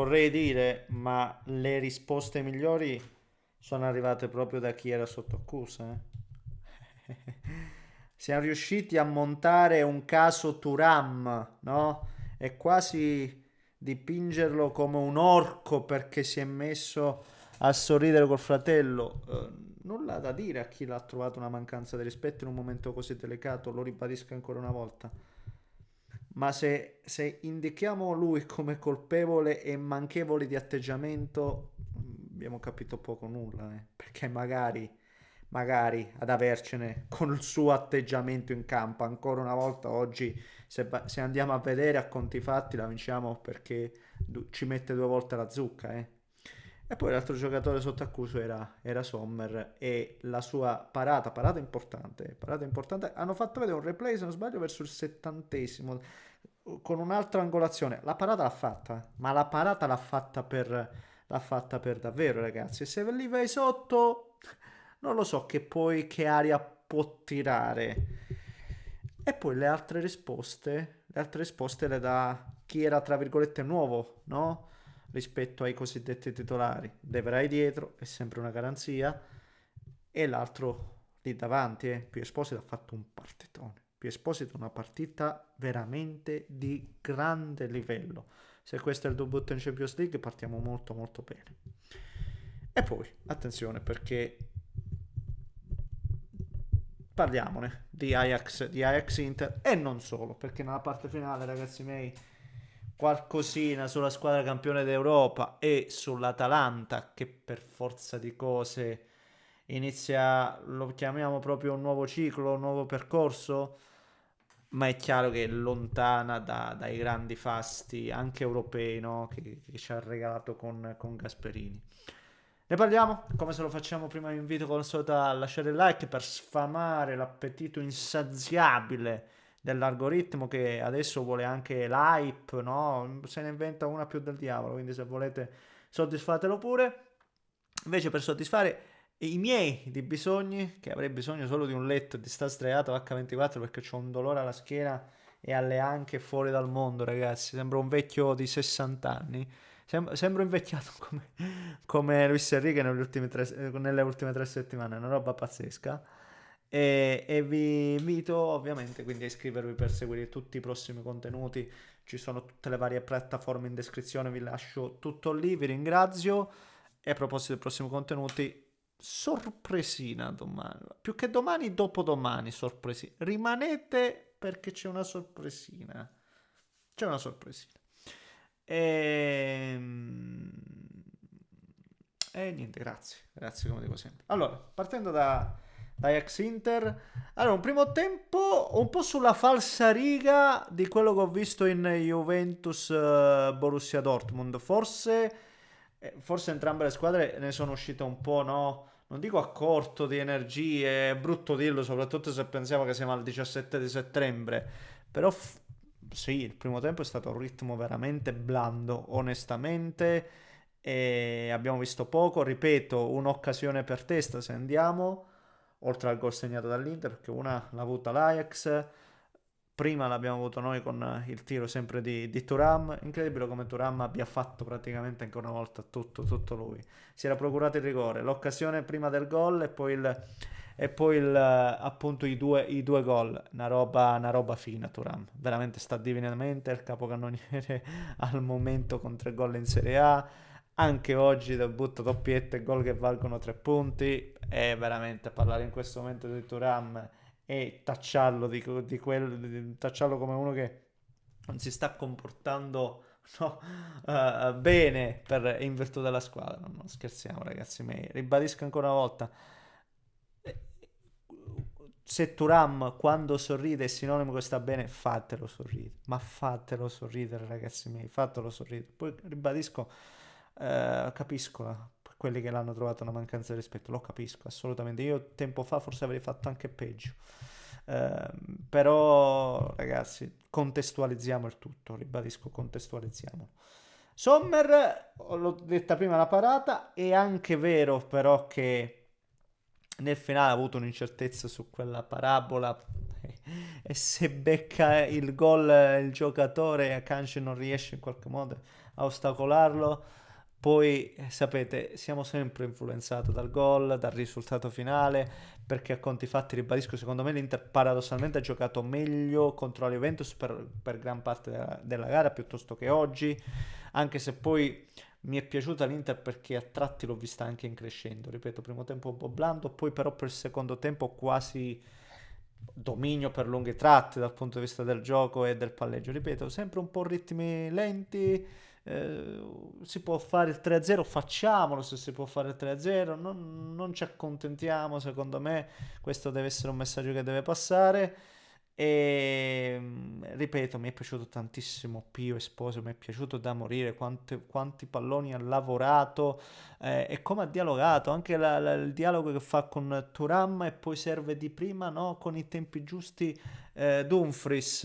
Vorrei dire, ma le risposte migliori sono arrivate proprio da chi era sotto accusa. Siamo riusciti a montare un caso Turam, no? E quasi dipingerlo come un orco perché si è messo a sorridere col fratello. Nulla da dire a chi l'ha trovato una mancanza di rispetto in un momento così delicato, lo ribadisco ancora una volta. Ma se indichiamo lui come colpevole e manchevole di atteggiamento, abbiamo capito poco o nulla, perché magari ad avercene con il suo atteggiamento in campo, ancora una volta oggi, se andiamo a vedere a conti fatti, la vinciamo perché ci mette due volte la zucca, eh. E poi l'altro giocatore sotto accusa era Sommer e la sua parata importante. Hanno fatto vedere un replay, se non sbaglio, verso il 70esimo con un'altra angolazione. La parata l'ha fatta, ma la parata l'ha fatta per davvero, ragazzi. E se lì vai sotto, non lo so che aria può tirare. E poi le altre risposte le dà chi era, tra virgolette, nuovo, no? Rispetto ai cosiddetti titolari. Deverai dietro, è sempre una garanzia. E l'altro lì davanti, Più Esposito ha fatto un partitone. Più Esposito una partita veramente di grande livello. Se questo è il debutto in Champions League partiamo molto molto bene. E poi, attenzione perché parliamone di Ajax Inter e non solo, perché nella parte finale, ragazzi miei, qualcosina sulla squadra campione d'Europa e sull'Atalanta che per forza di cose inizia, lo chiamiamo proprio un nuovo ciclo, un nuovo percorso, ma è chiaro che è lontana dai grandi fasti anche europei, no? che ci ha regalato con Gasperini. Ne parliamo, come se lo facciamo prima vi invito con il solito a lasciare il like per sfamare l'appetito insaziabile dell'algoritmo che adesso vuole anche l'hype, no? Se ne inventa una più del diavolo, quindi se volete soddisfatelo pure. Invece per soddisfare i miei di bisogni, che avrei bisogno solo di un letto e di stare sdraiato H24 perché ho un dolore alla schiena e alle anche fuori dal mondo, ragazzi. Sembro un vecchio di 60 anni. Sembro invecchiato come Luis Enrique nelle ultime 3 settimane, è una roba pazzesca. E vi invito ovviamente quindi a iscrivervi per seguire tutti i prossimi contenuti. Ci sono tutte le varie piattaforme in descrizione, vi lascio tutto lì, vi ringrazio. E a proposito dei prossimi contenuti, sorpresina domani. Più che domani, dopodomani, sorpresina. Rimanete perché c'è una sorpresina. C'è una sorpresina. E... e niente, grazie. Grazie come dico sempre. Allora, partendo da ex Inter. Allora, un primo tempo un po' sulla falsa riga di quello che ho visto in Juventus Borussia Dortmund. Forse entrambe le squadre ne sono uscite un po', no? Non dico a corto di energie, è brutto dirlo, soprattutto se pensiamo che siamo al 17 di settembre. Però sì, il primo tempo è stato un ritmo veramente blando, onestamente. E abbiamo visto poco, ripeto, un'occasione per testa se andiamo, oltre al gol segnato dall'Inter, perché una l'ha avuta l'Ajax, prima l'abbiamo avuto noi con il tiro sempre di Thuram. Incredibile come Thuram abbia fatto praticamente ancora una volta tutto lui. Si era procurato il rigore, l'occasione prima del gol appunto i due gol. Una roba fina Thuram. Veramente sta divinamente il capocannoniere al momento con 3 gol in Serie A. Anche oggi debutto doppietta e gol che valgono 3 punti. E veramente parlare in questo momento di Thuram e tacciarlo, tacciarlo come uno che non si sta comportando, no, bene in virtù della squadra. Non scherziamo, ragazzi miei. Ribadisco ancora una volta. eh, Se Turam quando sorride è sinonimo che sta bene, fatelo sorridere. Ma fatelo sorridere, ragazzi miei, fatelo sorridere. Poi ribadisco, capisco quelli che l'hanno trovato una mancanza di rispetto, lo capisco assolutamente. Io tempo fa forse avrei fatto anche peggio. Però ragazzi, contestualizziamo il tutto, ribadisco, contestualizziamo. Sommer, l'ho detta prima la parata, è anche vero però che nel finale ha avuto un'incertezza su quella parabola e se becca il gol il giocatore Akanji non riesce in qualche modo a ostacolarlo. Poi sapete, siamo sempre influenzati dal gol, dal risultato finale, perché a conti fatti, ribadisco, secondo me l'Inter paradossalmente ha giocato meglio contro la Juventus per gran parte della gara piuttosto che oggi, anche se poi mi è piaciuta l'Inter perché a tratti l'ho vista anche in crescendo, ripeto, primo tempo un po' blando, poi però per il secondo tempo quasi dominio per lunghi tratti dal punto di vista del gioco e del palleggio, ripeto, sempre un po' ritmi lenti, si può fare il 3-0, facciamolo se si può fare il 3-0, non ci accontentiamo, secondo me questo deve essere un messaggio che deve passare. E ripeto, mi è piaciuto tantissimo Pio Esposito, mi è piaciuto da morire quanti palloni ha lavorato e come ha dialogato, anche il dialogo che fa con Turam e poi serve di prima, no? Con i tempi giusti Dumfries,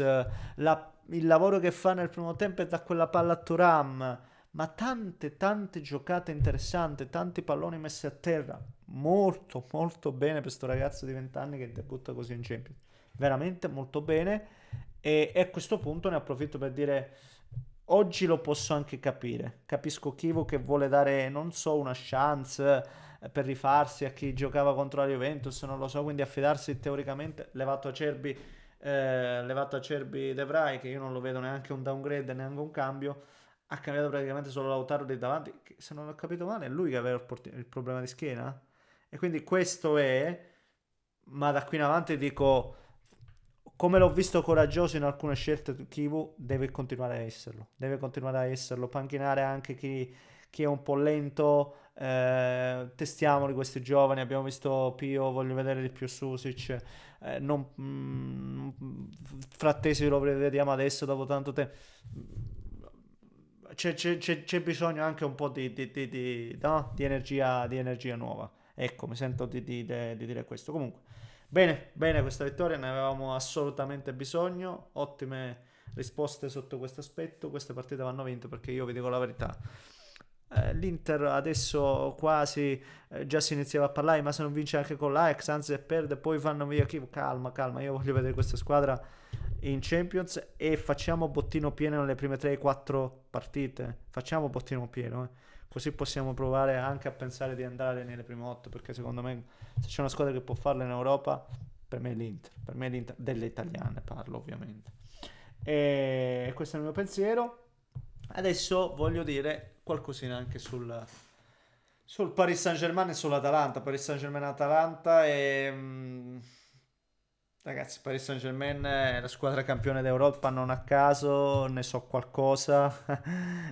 il lavoro che fa nel primo tempo e dà quella palla a Turam, ma tante giocate interessanti, tanti palloni messi a terra, molto molto bene per questo ragazzo di 20 anni che debutta così in Champions, veramente molto bene. E a questo punto ne approfitto per dire, oggi lo posso anche capire, capisco Kivu che vuole dare, non so, una chance per rifarsi a chi giocava contro la Juventus, non lo so, quindi affidarsi teoricamente, levato a Cerbi De Vrij, che io non lo vedo neanche un downgrade, neanche un cambio, ha cambiato praticamente solo Lautaro di davanti, che se non ho capito male è lui che aveva il problema di schiena, e quindi questo è, ma da qui in avanti dico, come l'ho visto coraggioso in alcune scelte, Kivu deve continuare a esserlo, panchinare anche chi è un po' lento, testiamoli questi giovani, abbiamo visto Pio, voglio vedere di più Susic, Frattesi lo vediamo adesso dopo tanto tempo, c'è bisogno anche un po' no? Di energia nuova, ecco, mi sento di dire questo. Comunque, bene questa vittoria, ne avevamo assolutamente bisogno, ottime risposte sotto questo aspetto, queste partite vanno vinte perché io vi dico la verità. L'Inter adesso quasi già si iniziava a parlare, ma se non vince anche con l'Ajax, anzi se perde poi fanno via chi, calma, io voglio vedere questa squadra in Champions e facciamo bottino pieno nelle prime 3-4 partite, facciamo bottino pieno, così possiamo provare anche a pensare di andare nelle prime 8, perché secondo me se c'è una squadra che può farlo in Europa, per me è l'Inter, delle italiane parlo ovviamente. E questo è il mio pensiero. Adesso voglio dire qualcosina anche sul Paris Saint-Germain e sull'Atalanta. Paris Saint-Germain-Atalanta e... ragazzi, Paris Saint-Germain è la squadra campione d'Europa non a caso, ne so qualcosa.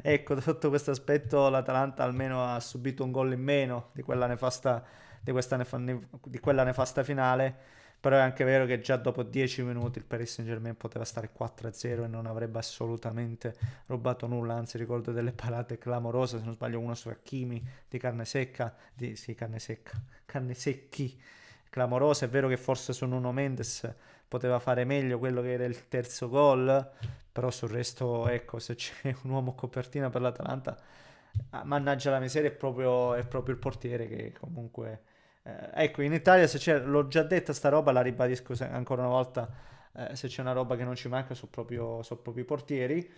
Ecco, sotto questo aspetto l'Atalanta almeno ha subito un gol in meno di quella nefasta, di quella nefasta finale. Però è anche vero che già dopo 10 minuti il Paris Saint-Germain poteva stare 4-0 e non avrebbe assolutamente rubato nulla. Anzi, ricordo delle parate clamorose, se non sbaglio uno su Hakimi di carne secca, sì, carne secca, carne secchi, clamorosa. È vero che forse su Nuno Mendes poteva fare meglio quello che era il terzo gol, però sul resto, ecco, se c'è un uomo copertina per l'Atalanta, mannaggia la miseria, è proprio il portiere che comunque... ecco, in Italia se c'è, l'ho già detta sta roba, la ribadisco ancora una volta, se c'è una roba che non ci manca sono proprio i portieri.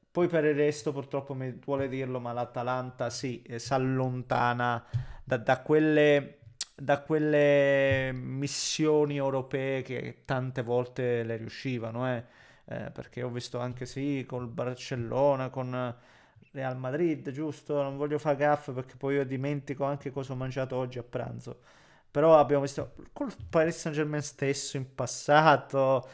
Poi per il resto purtroppo mi duole dirlo, ma l'Atalanta sì, si allontana da quelle missioni europee che tante volte le riuscivano, perché ho visto anche sì col Barcellona, con Real Madrid, giusto? Non voglio fare gaffe perché poi io dimentico anche cosa ho mangiato oggi a pranzo. Però abbiamo visto col Paris Saint-Germain stesso in passato,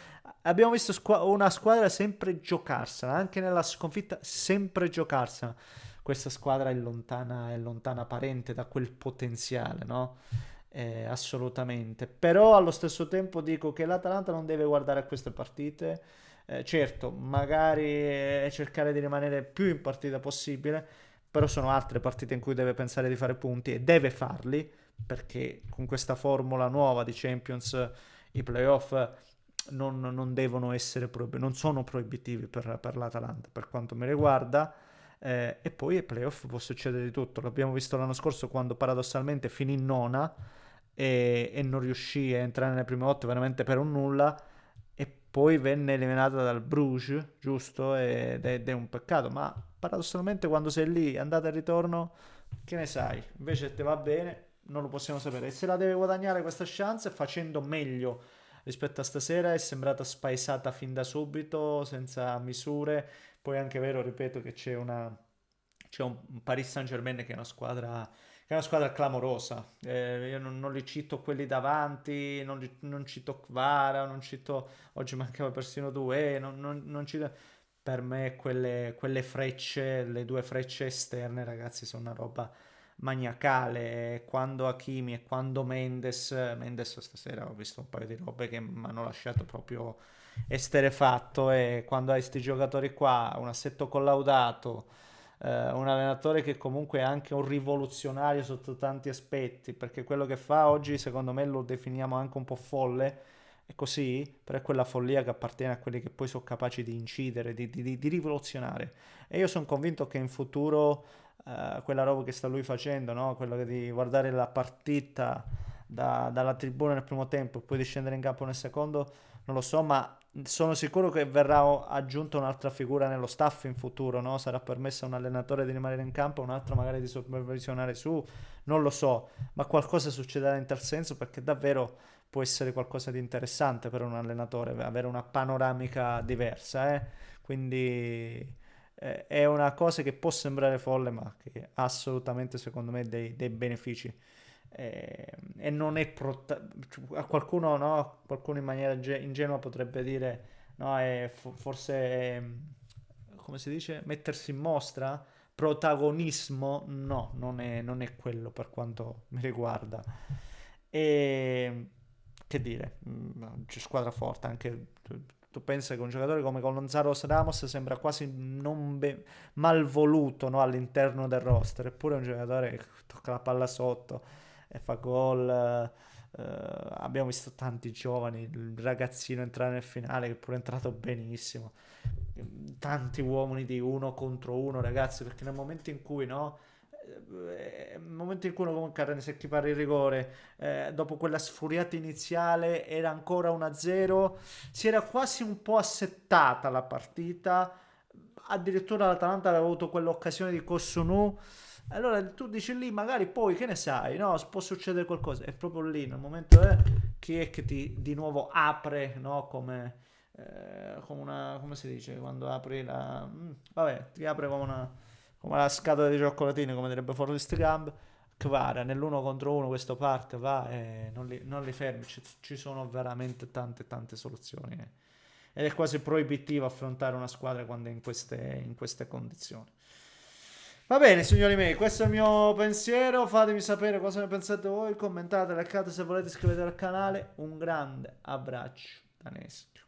abbiamo visto una squadra sempre giocarsela, anche nella sconfitta sempre giocarsela. Questa squadra è lontana parente da quel potenziale, no? Assolutamente. Però allo stesso tempo dico che l'Atalanta non deve guardare a queste partite. Certo, magari cercare di rimanere più in partita possibile, però sono altre partite in cui deve pensare di fare punti e deve farli, perché con questa formula nuova di Champions i playoff non devono essere non sono proibitivi per l'Atalanta, per quanto mi riguarda. E poi ai playoff può succedere di tutto. L'abbiamo visto l'anno scorso quando paradossalmente finì nona e non riuscì a entrare nelle prime 8 veramente per un nulla. E poi venne eliminata dal Bruges, giusto? Ed è un peccato, ma paradossalmente quando sei lì, andata e ritorno, che ne sai? Invece te va bene, non lo possiamo sapere. E se la deve guadagnare questa chance facendo meglio rispetto a stasera, è sembrata spaesata fin da subito, senza misure. Poi è anche vero, ripeto, che c'è un Paris Saint-Germain che è una squadra clamorosa. Io non li cito quelli davanti, non cito Kvara, non cito, oggi mancava persino Doué, non cito, per me quelle frecce, le due frecce esterne, ragazzi, sono una roba maniacale. Quando Hakimi e quando Mendes stasera ho visto un paio di robe che mi hanno lasciato proprio esterefatto. E quando hai questi giocatori qua, un assetto collaudato, un allenatore che comunque è anche un rivoluzionario sotto tanti aspetti, perché quello che fa oggi secondo me lo definiamo anche un po' folle, è così, però è quella follia che appartiene a quelli che poi sono capaci di incidere, di rivoluzionare. E io sono convinto che in futuro quella roba che sta lui facendo, no? Quello di guardare la partita dalla tribuna nel primo tempo e poi di scendere in campo nel secondo, non lo so, ma sono sicuro che verrà aggiunta un'altra figura nello staff in futuro, no? Sarà permesso a un allenatore di rimanere in campo, un altro magari di supervisionare su, non lo so, ma qualcosa succederà in tal senso perché davvero può essere qualcosa di interessante per un allenatore, avere una panoramica diversa, eh? Quindi è una cosa che può sembrare folle, ma che ha assolutamente, secondo me, dei benefici. E non è a qualcuno, no? Qualcuno in maniera ingenua potrebbe dire, no, forse come si dice, mettersi in mostra, protagonismo, no, non è quello per quanto mi riguarda. E che dire, c'è squadra forte anche. Tu pensi che un giocatore come Gonzalo Ramos sembra quasi non malvoluto, no, all'interno del roster, eppure è un giocatore che tocca la palla sotto e fa gol. Abbiamo visto tanti giovani, il ragazzino entrare nel finale che pure è entrato benissimo. Tanti uomini di uno contro uno, ragazzi, perché nel momento in cui, no? Nel momento in cui uno comunque si equipara il rigore, dopo quella sfuriata iniziale era ancora 1-0, si era quasi un po' assettata la partita, addirittura l'Atalanta aveva avuto quell'occasione di Kosunu. Allora tu dici lì, magari poi che ne sai, no? Può succedere qualcosa. È proprio lì, nel momento chi è che ti di nuovo apre, no? Come una, come si dice quando apri la. Vabbè, ti apre come la scatola di cioccolatini, come direbbe Forrest Gump. Kvara nell'uno contro uno, questo parte va e non li fermi. Ci sono veramente tante soluzioni. Ed è quasi proibitivo affrontare una squadra quando è in queste condizioni. Va bene, signori miei, questo è il mio pensiero. Fatemi sapere cosa ne pensate voi. Commentate, like se volete, iscrivetevi al canale. Un grande abbraccio da Neschio.